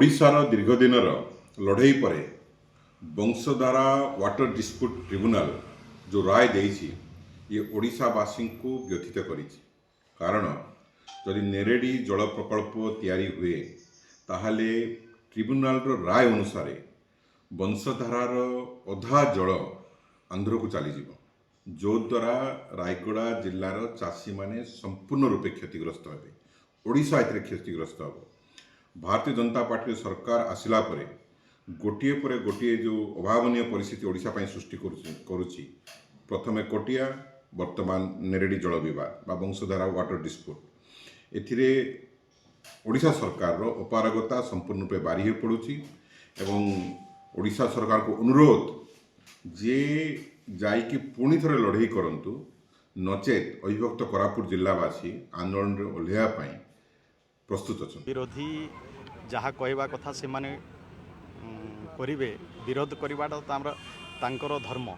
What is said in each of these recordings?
ओडिशार दीर्घदिनर लड़ई पर वंशधारा वाटर डिस्प्यूट ट्रिब्यूनल जो राय देइछि ये ओडिशावासी को व्यथित करिछि। कारण जदि नेरेडी जल प्रकल्प तैयारी हुए ताहले ट्रिब्यूनल राय अनुसार वंशधारार अधा जल आंध्र को चलीजिव, जो द्वारा रायगड़ा जिलार चाषी माने संपूर्ण रूपे क्षतिग्रस्त हेबे। ओडिशा एथिरे क्षतिग्रस्त हेब। भारतीय जनता पार्टी सरकार आसिला परे गोटिए पर गोटिए जो अभावनीय परिस्थिति ओडिशा पई सृष्टि करुछि। प्रथमे कोटिया, वर्तमान नेरेडी जल विवाद बा वंशधारा वाटर डिस्प्यूट, एथिरे ओडिशा सरकार रो अपारगता संपूर्ण रूपे बारी हो पड़ुछि एवं ओडिशा सरकार को अनुरोध जे जाइकी पुणी थरे लड़ई करंतु, नचेत अविभक्त कोरापुट जिलावासी आंदोलन रे ओल्हेया पई प्रस्तुत अच्छा। विरोधी जहाँ कहवा कथा से माने करिवे, विरोध करवाटा तांकर धर्म।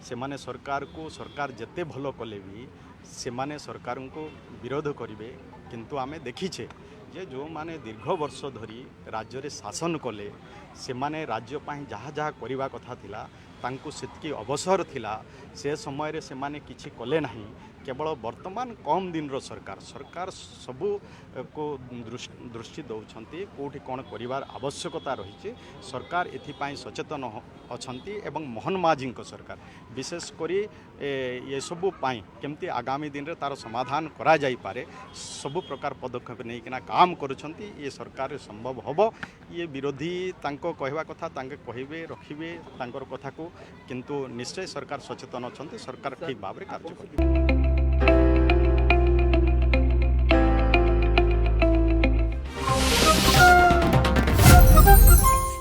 से माने सरकार को सरकार जते भलो कले भी से माने सरकार को विरोध करिवे। किंतु आमे देखिछे जे जो माने दीर्घ वर्ष धरी राज्य रे शासन कले से माने राज्य पाई जहाँ जहाँ करवा कथा थिला तांको सेतकी अवसर थिला, से समय रे से माने किछि कले नहीं। केवल वर्तमान कम दिन रो सरकार सबू को दृष्टि दौरान कौटी कौन कर आवश्यकता रही। सरकार एथिपाई सचेतन अछंती एवं मोहन माझी सरकार विशेष करी ये सबू पाई केमती आगामी दिन रे तार समाधान करा जाई पारे सबु प्रकार पदक्षेप नहीं किना काम करुछंती। ये सरकार संभव होबो। ये विरोधी तांको कहवा कथा तांके कहिबे रखिबे तांकर कथा को, किंतु निश्चय सरकार सचेतन अछंती। सरकार ठीक भाव रे कार्य करबे।